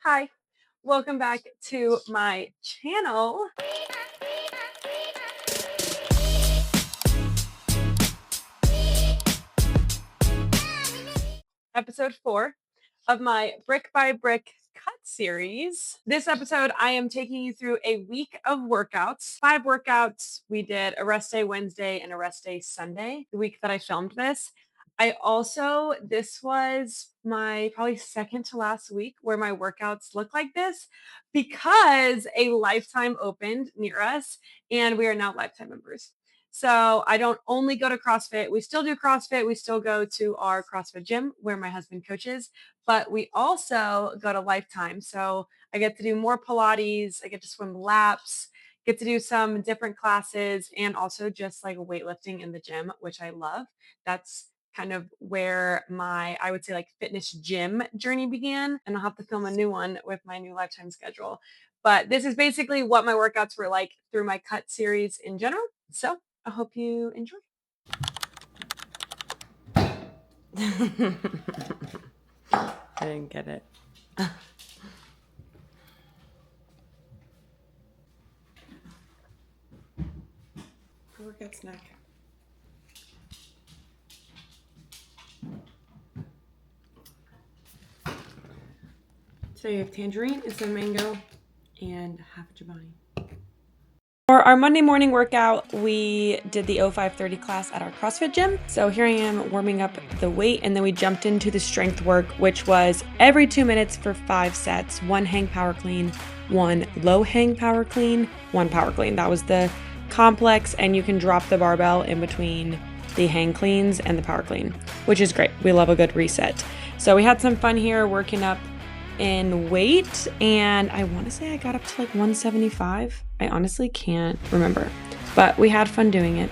Hi, welcome back to my channel. Episode 4 of my Brick by Brick Cut series. This episode, I am taking you through a week of workouts, 5 workouts. We did a rest day Wednesday and a rest day Sunday, the week that I filmed this. This was my probably second to last week where my workouts look like this because a Lifetime opened near us and we are now Lifetime members. So I don't only go to CrossFit. We still do CrossFit. We still go to our CrossFit gym where my husband coaches, but we also go to Lifetime. So I get to do more Pilates. I get to swim laps, get to do some different classes, and also just like weightlifting in the gym, which I love. That's kind of where my, I would say, like fitness gym journey began. And I'll have to film a new one with my new Lifetime schedule. But this is basically what my workouts were like through my cut series in general. So I hope you enjoy. I didn't get it. Workout snack. So you have tangerine, instead of mango, and half a Chobani. For our Monday morning workout, we did the 0530 class at our CrossFit gym. So here I am warming up the weight, and then we jumped into the strength work, which was every 2 minutes for 5 sets, 1 hang power clean, 1 low hang power clean, 1 power clean. That was the complex, and you can drop the barbell in between the hang cleans and the power clean, which is great. We love a good reset. So we had some fun here working up in weight, and I want to say I got up to like 175. I honestly can't remember, but we had fun doing it.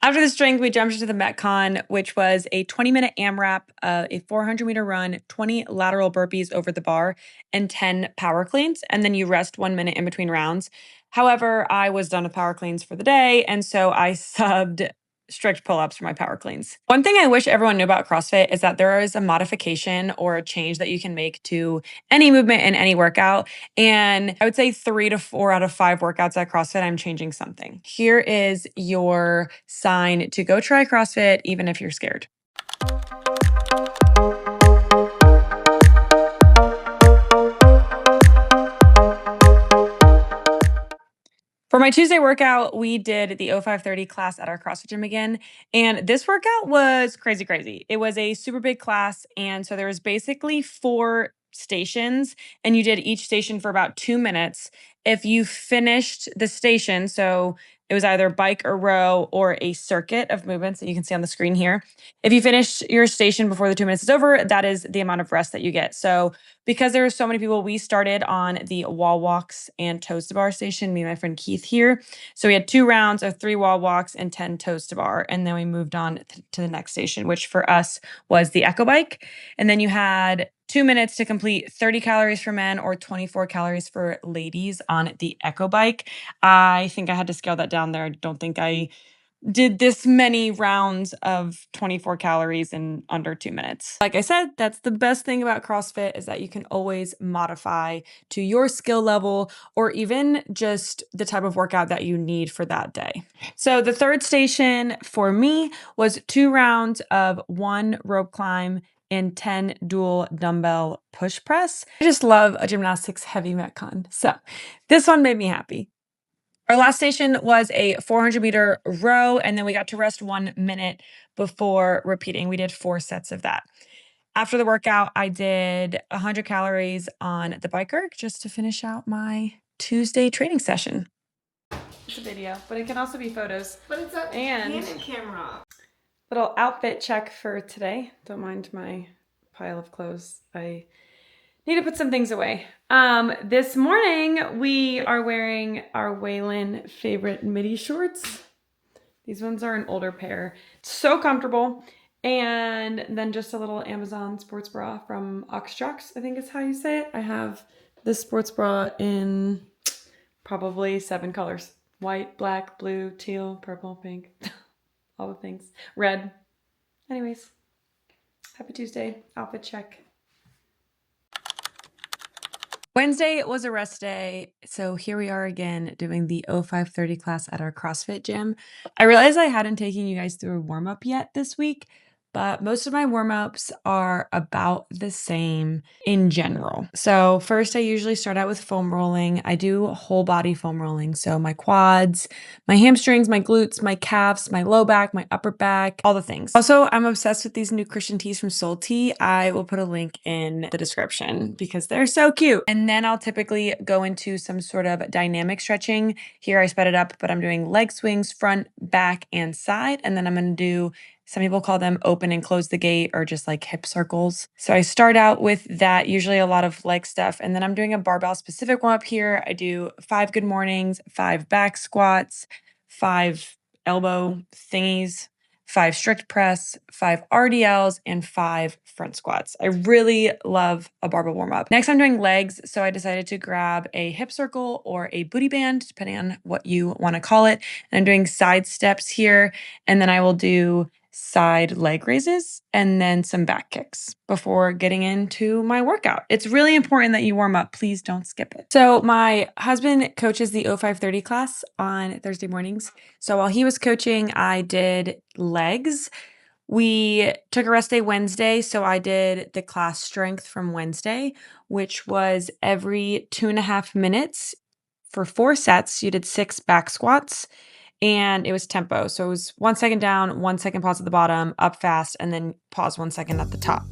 After the strength, we jumped into the Metcon, which was a 20-minute AMRAP, a 400-meter run, 20 lateral burpees over the bar, and 10 power cleans. And then you rest 1 minute in between rounds. However, I was done with power cleans for the day, and so I subbed strict pull-ups for my power cleans. One thing I wish everyone knew about CrossFit is that there is a modification or a change that you can make to any movement in any workout. And I would say 3 to 4 out of 5 workouts at CrossFit, I'm changing something. Here is your sign to go try CrossFit, even if you're scared. For my Tuesday workout, we did the 0530 class at our CrossFit gym again. And this workout was crazy. It was a super big class. And so there was basically 4 stations, and you did each station for about 2 minutes. If you finished the station, so it was either bike or row or a circuit of movements that you can see on the screen here. If you finish your station before the 2 minutes is over, that is the amount of rest that you get. So because there were so many people, we started on the wall walks and toes to bar station, me and my friend Keith here. So we had 2 rounds of 3 wall walks and 10 toes to bar. And then we moved on to the next station, which for us was the Echo Bike. And then you had 2 minutes to complete 30 calories for men or 24 calories for ladies on the Echo Bike. I think I had to scale that down there. I don't think I did this many rounds of 24 calories in under 2 minutes. Like I said, that's the best thing about CrossFit is that you can always modify to your skill level or even just the type of workout that you need for that day. So the third station for me was 2 rounds of 1 rope climb and 10 dual dumbbell push press. I just love a gymnastics heavy Metcon. So this one made me happy. Our last station was a 400-meter row, and then we got to rest 1 minute before repeating. We did 4 sets of that. After the workout, I did 100 calories on the bike erg just to finish out my Tuesday training session. It's a video, but it can also be photos. But it's a Canon camera. Little outfit check for today. Don't mind my pile of clothes. I need to put some things away. This morning we are wearing our Weylyn favorite midi shorts. These ones are an older pair. So comfortable. And then just a little Amazon sports bra from Aoxjox, I think is how you say it. I have this sports bra in probably 7 colors. White, black, blue, teal, purple, pink, all the things. Red. Anyways, happy Tuesday. Outfit check. Wednesday was a rest day, so here we are again doing the 0530 class at our CrossFit gym. I realized I hadn't taken you guys through a warm-up yet this week, but most of my warm-ups are about the same in general. So first I usually start out with foam rolling. I do whole body foam rolling, so my quads, my hamstrings, my glutes, my calves, my low back, my upper back, all the things. Also, I'm obsessed with these new Christian tees from Soul Tea. I will put a link in the description because they're so cute. And then I'll typically go into some sort of dynamic stretching. Here I sped it up, but I'm doing leg swings, front, back, and side. And then I'm gonna do, some people call them open and close the gate or just like hip circles. So I start out with that, usually a lot of leg stuff. And then I'm doing a barbell specific one up here. I do 5 good mornings, 5 back squats, 5 elbow thingies, 5 strict press, 5 RDLs, and 5 front squats. I really love a barbell warm up. Next, I'm doing legs. So I decided to grab a hip circle or a booty band, depending on what you want to call it. And I'm doing side steps here. And then I will do side leg raises and then some back kicks before getting into my workout. It's really important that you warm up. Please don't skip it. So my husband coaches the 0530 class on Thursday mornings. So while he was coaching, I did legs. We took a rest day Wednesday, so I did the class strength from Wednesday, which was every 2.5 minutes for 4 sets. You did 6 back squats. And it was tempo. So it was 1 second down, 1 second pause at the bottom, up fast, and then pause 1 second at the top.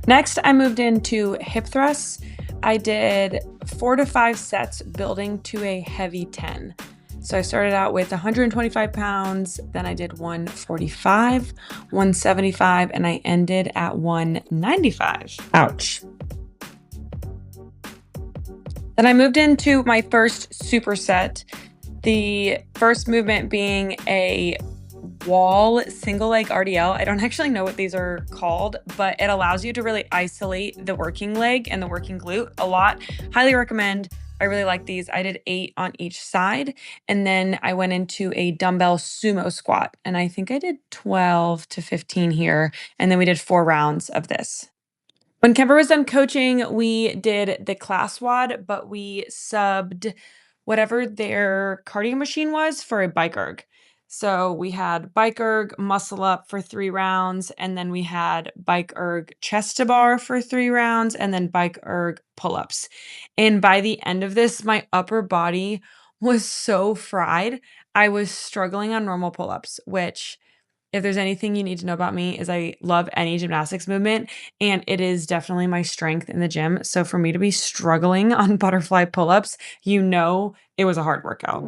Next, I moved into hip thrusts. I did 4 to 5 sets building to a heavy 10. So I started out with 125 pounds, then I did 145, 175, and I ended at 195. Ouch. Then I moved into my first superset, the first movement being a wall single leg RDL. I don't actually know what these are called, but it allows you to really isolate the working leg and the working glute a lot. Highly recommend. I really like these. I did 8 on each side, and then I went into a dumbbell sumo squat, and I think I did 12 to 15 here, and then we did 4 rounds of this. When Kemper was done coaching, we did the class WOD, but we subbed whatever their cardio machine was for a bike erg. So we had bike erg muscle up for 3 rounds, and then we had bike erg chest to bar for 3 rounds, and then bike erg pull-ups. And by the end of this, my upper body was so fried. I was struggling on normal pull-ups, which, if there's anything you need to know about me, is I love any gymnastics movement, and it is definitely my strength in the gym. So for me to be struggling on butterfly pull-ups, you know it was a hard workout.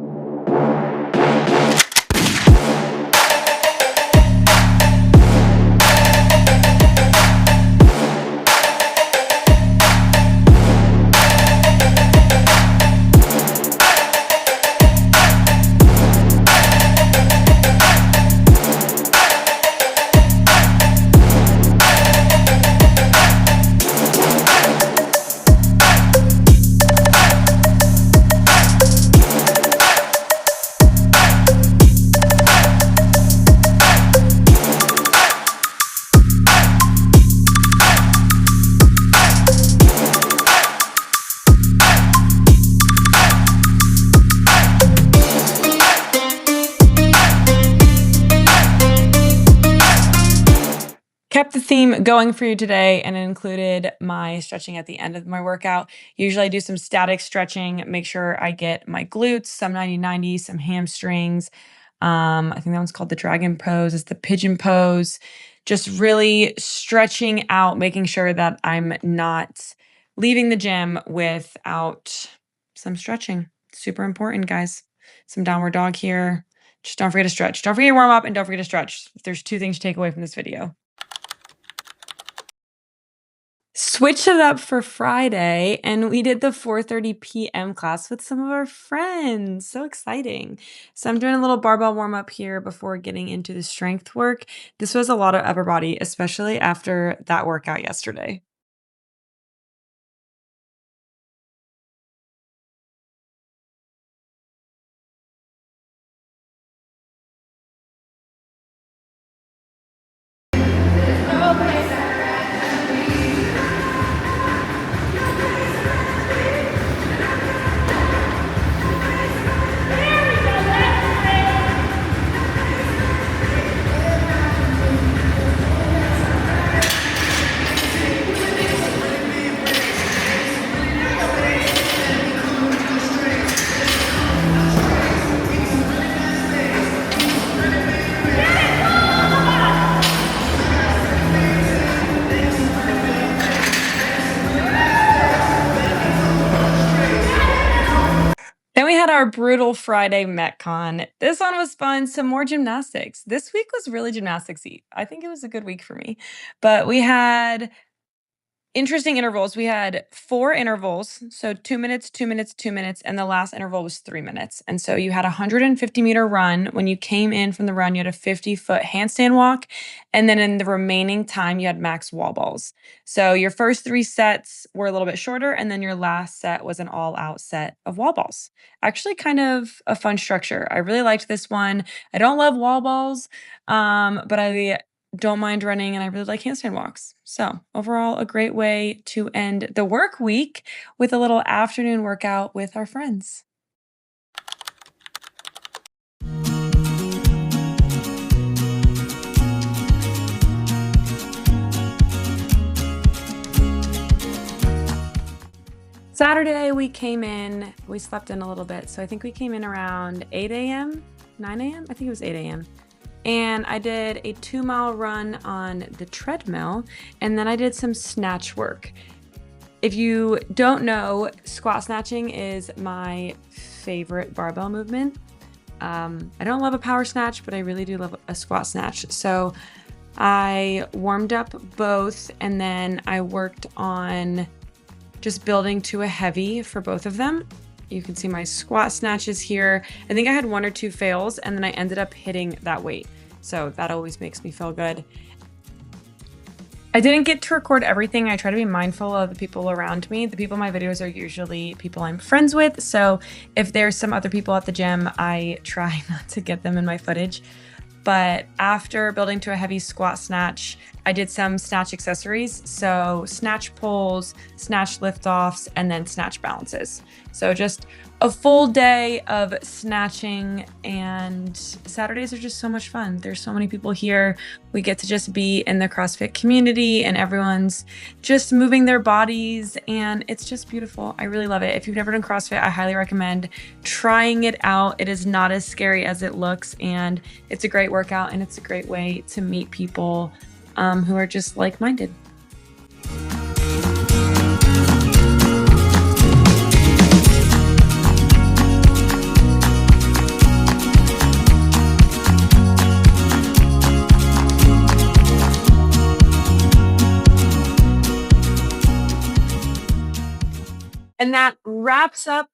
Kept the theme going for you today, and it included my stretching at the end of my workout. Usually I do some static stretching, make sure I get my glutes, some 90-90, some hamstrings. I think that one's called the dragon pose. It's the pigeon pose. Just really stretching out, making sure that I'm not leaving the gym without some stretching. Super important, guys. Some downward dog here. Just don't forget to stretch. Don't forget to warm up and don't forget to stretch. There's 2 things to take away from this video. Switched it up for Friday, and we did the 4:30 PM class with some of our friends. So exciting. So I'm doing a little barbell warm up here before getting into the strength work. This was a lot of upper body, especially after that workout yesterday. Then we had our brutal Friday Metcon. This one was fun. Some more gymnastics. This week was really gymnastics-y. I think it was a good week for me. But we had interesting intervals. We had 4 intervals, so 2 minutes, 2 minutes, 2 minutes, and the last interval was 3 minutes. And so you had a 150-meter run. When you came in from the run, you had a 50-foot handstand walk, and then in the remaining time, you had max wall balls. So your first 3 sets were a little bit shorter, and then your last set was an all-out set of wall balls. Actually kind of a fun structure. I really liked this one. I don't love wall balls, but I don't mind running, and I really like handstand walks. So overall, a great way to end the work week with a little afternoon workout with our friends. Saturday, we came in, we slept in a little bit. So I think we came in around 8 a.m., 9 a.m. I think it was 8 a.m. And I did a 2-mile run on the treadmill, and then I did some snatch work. If you don't know, squat snatching is my favorite barbell movement. I don't love a power snatch, but I really do love a squat snatch. So I warmed up both, and then I worked on just building to a heavy for both of them. You can see my squat snatches here. I think I had 1 or 2 fails, and then I ended up hitting that weight. So that always makes me feel good. I didn't get to record everything. I try to be mindful of the people around me. The people in my videos are usually people I'm friends with. So if there's some other people at the gym, I try not to get them in my footage. But after building to a heavy squat snatch, I did some snatch accessories. So snatch pulls, snatch lift-offs, and then snatch balances. So just a full day of snatching, and Saturdays are just so much fun. There's so many people here. We get to just be in the CrossFit community, and everyone's just moving their bodies, and it's just beautiful. I really love it. If you've never done CrossFit, I highly recommend trying it out. It is not as scary as it looks, and it's a great workout, and it's a great way to meet people who are just like-minded. And that wraps up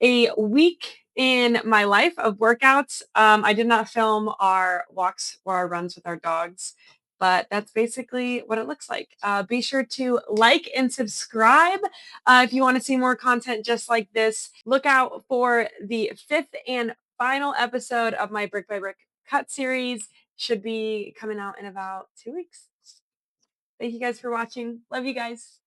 a week in my life of workouts. I did not film our walks or our runs with our dogs, but that's basically what it looks like. Be sure to like and subscribe if you want to see more content just like this. Look out for the 5th and final episode of my Brick by Brick Cut series. Should be coming out in about 2 weeks. Thank you guys for watching. Love you guys.